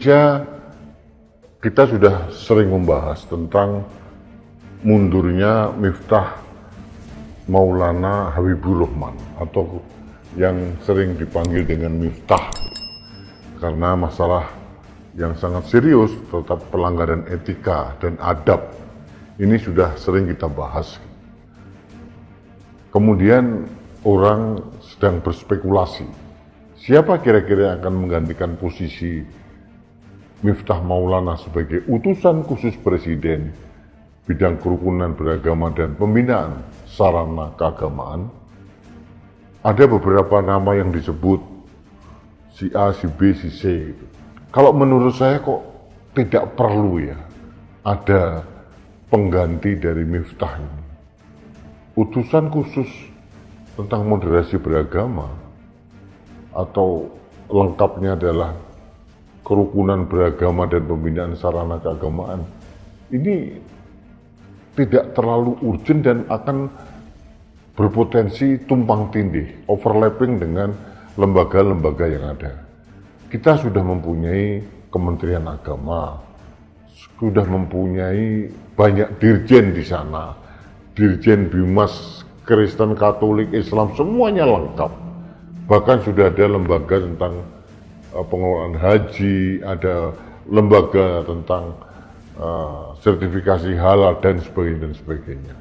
Indonesia, kita sudah sering membahas tentang mundurnya Miftah Maulana Habibur Rahman atau yang sering dipanggil dengan Miftah karena masalah yang sangat serius tetap pelanggaran etika dan adab. Ini sudah sering kita bahas. Kemudian orang sedang berspekulasi, siapa kira-kira yang akan menggantikan posisi Miftah Maulana sebagai utusan khusus Presiden bidang kerukunan beragama dan pembinaan sarana keagamaan. Ada beberapa nama yang disebut si A, si B, si C. Kalau menurut saya kok tidak perlu ya ada pengganti dari Miftah ini. Utusan khusus tentang moderasi beragama atau lengkapnya adalah kerukunan beragama dan pembinaan sarana keagamaan ini tidak terlalu urgent dan akan berpotensi tumpang tindih, overlapping dengan lembaga-lembaga yang ada. Kita sudah mempunyai Kementerian Agama, sudah mempunyai banyak dirjen di sana, dirjen Bimas, Kristen, Katolik, Islam, semuanya lengkap. Bahkan sudah ada lembaga tentang pengelolaan haji, ada lembaga tentang sertifikasi halal dan sebagainya.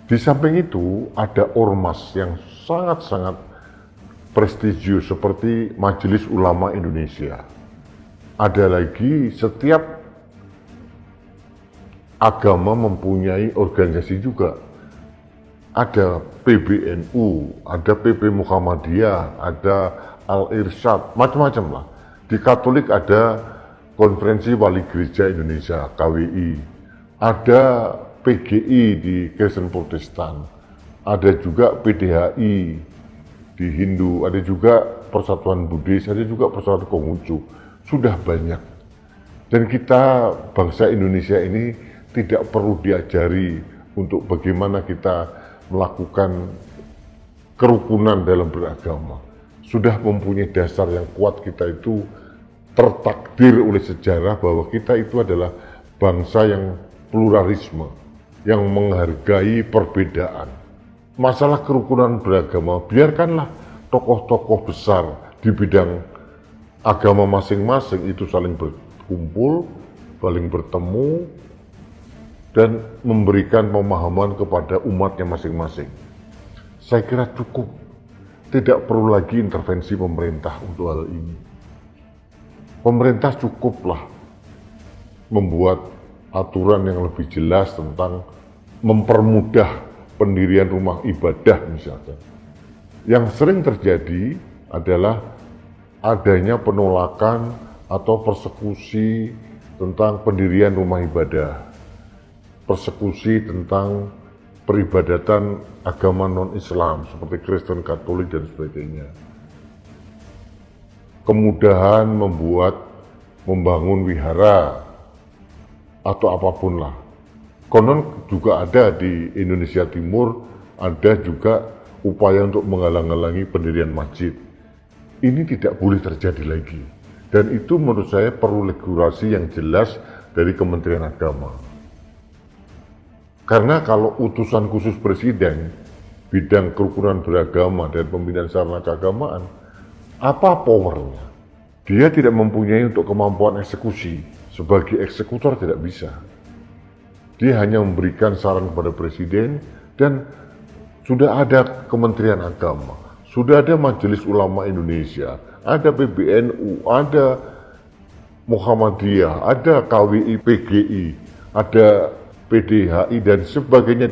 Di samping itu ada ormas yang sangat-sangat prestisius seperti Majelis Ulama Indonesia. Ada lagi, setiap agama mempunyai organisasi juga. Ada PBNU, ada PP Muhammadiyah, ada Al-Irsyad, macam-macam lah. Di Katolik ada Konferensi Wali Gereja Indonesia, KWI. Ada PGI di Kristen Protestan. Ada juga PDHI di Hindu, ada juga Persatuan Buddhis, ada juga Persatuan Konghucu. Sudah banyak. Dan kita, bangsa Indonesia ini, tidak perlu diajari untuk bagaimana kita melakukan kerukunan dalam beragama. Sudah mempunyai dasar yang kuat, kita itu tertakdir oleh sejarah bahwa kita itu adalah bangsa yang pluralisme, yang menghargai perbedaan. Masalah kerukunan beragama, biarkanlah tokoh-tokoh besar di bidang agama masing-masing itu saling berkumpul, saling bertemu, dan memberikan pemahaman kepada umatnya masing-masing. Saya kira cukup, tidak perlu lagi intervensi pemerintah untuk hal ini. Pemerintah cukuplah membuat aturan yang lebih jelas tentang mempermudah pendirian rumah ibadah misalnya. Yang sering terjadi adalah adanya penolakan atau persekusi tentang pendirian rumah ibadah. Persekusi tentang peribadatan agama non-Islam seperti Kristen, Katolik, dan sebagainya. Kemudahan membangun wihara atau apapun lah. Konon juga ada di Indonesia Timur, ada juga upaya untuk menghalang-halangi pendirian masjid. Ini tidak boleh terjadi lagi. Dan itu menurut saya perlu regulasi yang jelas dari Kementerian Agama. Karena kalau utusan khusus Presiden bidang kerukunan beragama dan pembinaan sarana keagamaan, apa powernya? Dia tidak mempunyai untuk kemampuan eksekusi. Sebagai eksekutor tidak bisa. Dia hanya memberikan saran kepada Presiden dan sudah ada Kementerian Agama, sudah ada Majelis Ulama Indonesia, ada PBNU, ada Muhammadiyah, ada KWI, PGI, ada PDHI dan sebagainya.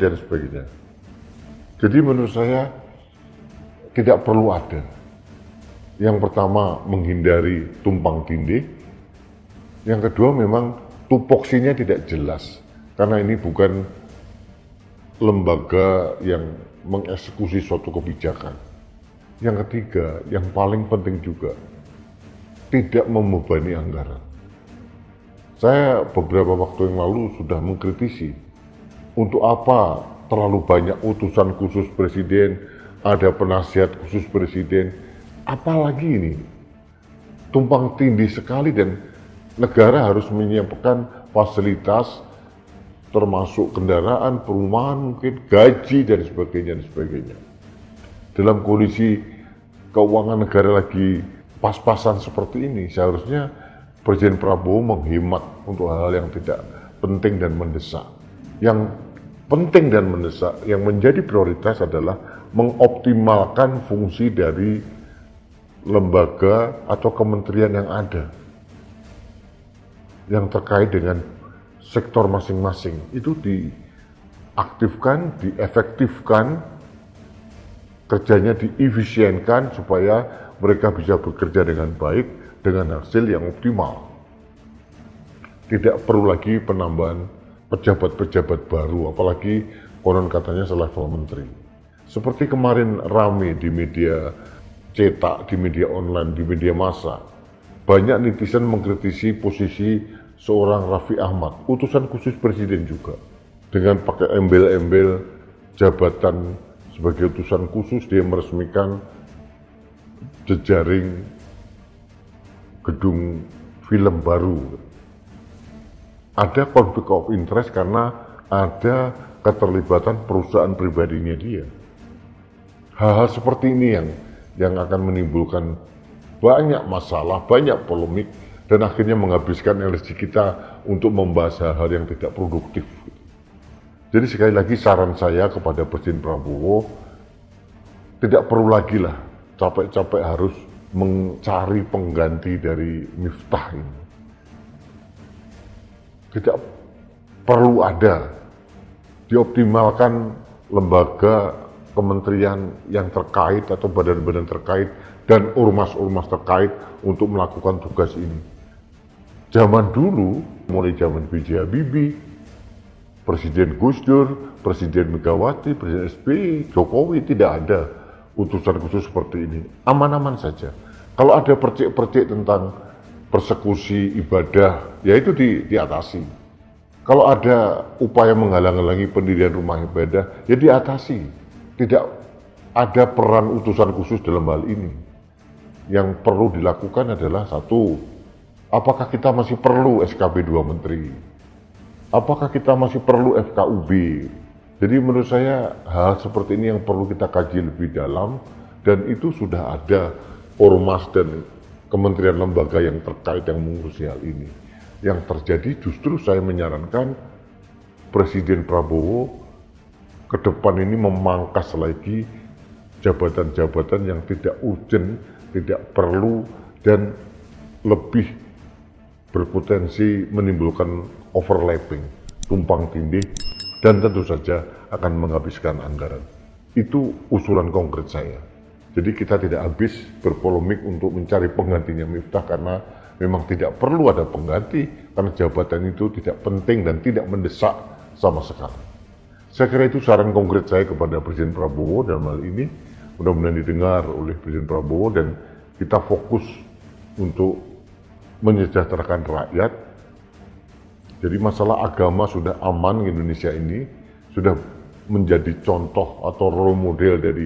Jadi menurut saya tidak perlu ada. Yang pertama menghindari tumpang tindih. Yang kedua memang tupoksinya tidak jelas. Karena ini bukan lembaga yang mengeksekusi suatu kebijakan. Yang ketiga, yang paling penting juga, tidak membebani anggaran. Saya beberapa waktu yang lalu sudah mengkritisi, untuk apa terlalu banyak utusan khusus Presiden, ada penasihat khusus Presiden, apalagi ini, tumpang tindih sekali dan negara harus menyiapkan fasilitas termasuk kendaraan, perumahan, mungkin gaji dan sebagainya dan sebagainya. Dalam kondisi keuangan negara lagi pas-pasan seperti ini, seharusnya Presiden Prabowo menghemat untuk hal-hal yang tidak penting dan mendesak. Yang penting dan mendesak, yang menjadi prioritas adalah mengoptimalkan fungsi dari lembaga atau kementerian yang ada, yang terkait dengan sektor masing-masing. Itu diaktifkan, diefektifkan, kerjanya diefisienkan supaya mereka bisa bekerja dengan baik, dengan hasil yang optimal. Tidak perlu lagi penambahan pejabat-pejabat baru, apalagi konon katanya selevel menteri. Seperti kemarin rame di media cetak, di media online, di media massa, banyak netizen mengkritisi posisi seorang Raffi Ahmad, utusan khusus presiden juga, dengan pakai embel-embel jabatan sebagai utusan khusus. Dia meresmikan jejaring gedung film baru. Ada konflik of interest karena ada keterlibatan perusahaan pribadinya dia. Hal-hal seperti ini yang akan menimbulkan banyak masalah, banyak polemik, dan akhirnya menghabiskan energi kita untuk membahas hal-hal yang tidak produktif. Jadi sekali lagi saran saya kepada Presiden Prabowo, tidak perlu lagi lah capek-capek harus mencari pengganti dari Miftah ini. Tidak perlu ada, dioptimalkan lembaga, kementerian yang terkait atau badan-badan terkait dan ormas-ormas terkait untuk melakukan tugas ini. Zaman dulu, mulai zaman B.J. Habibie, Presiden Gus Dur, Presiden Megawati, Presiden SBY, Jokowi, tidak ada utusan khusus seperti ini. Aman-aman saja. Kalau ada percik-percik tentang persekusi ibadah, ya itu diatasi. Kalau ada upaya menghalang-halangi pendirian rumah ibadah, ya diatasi. Tidak ada peran utusan khusus dalam hal ini. Yang perlu dilakukan adalah satu, apakah kita masih perlu SKB 2 Menteri? Apakah kita masih perlu FKUB? Jadi menurut saya hal seperti ini yang perlu kita kaji lebih dalam, dan itu sudah ada ormas dan kementerian lembaga yang terkait yang mengurusi hal ini. Yang terjadi justru saya menyarankan Presiden Prabowo ke depan ini memangkas lagi jabatan-jabatan yang tidak urgent, tidak perlu, dan lebih berpotensi menimbulkan overlapping, tumpang tindih, dan tentu saja akan menghabiskan anggaran. Itu usulan konkret saya. Jadi kita tidak habis berpolemik untuk mencari penggantinya Miftah karena memang tidak perlu ada pengganti, karena jabatan itu tidak penting dan tidak mendesak sama sekali. Saya kira itu saran konkret saya kepada Presiden Prabowo dalam hal ini. Mudah-mudahan didengar oleh Presiden Prabowo dan kita fokus untuk menyejahterakan rakyat. Jadi masalah agama sudah aman di Indonesia ini, sudah menjadi contoh atau role model dari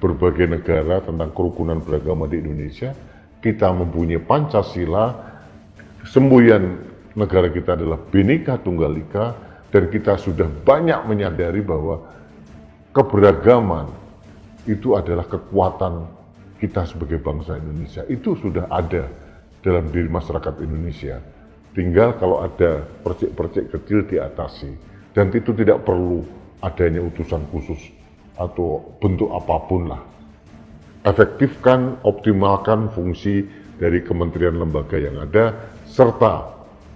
berbagai negara tentang kerukunan beragama di Indonesia. Kita mempunyai Pancasila, semboyan negara kita adalah Bhinneka Tunggal Ika, dan kita sudah banyak menyadari bahwa keberagaman itu adalah kekuatan kita sebagai bangsa Indonesia. Itu sudah ada dalam diri masyarakat Indonesia. Tinggal kalau ada percik-percik kecil diatasi. Dan itu tidak perlu adanya utusan khusus atau bentuk apapun lah. Efektifkan, optimalkan fungsi dari kementerian lembaga yang ada, serta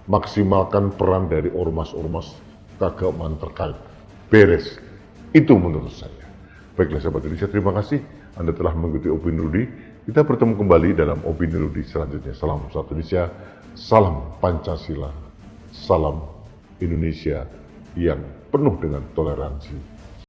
maksimalkan peran dari ormas-ormas keagamaan terkait. Beres. Itu menurut saya. Baiklah sahabat Indonesia, terima kasih Anda telah mengikuti Opini Rudy. Kita bertemu kembali dalam Opini Rudy selanjutnya. Salam satu Indonesia, salam Pancasila, salam Indonesia yang penuh dengan toleransi.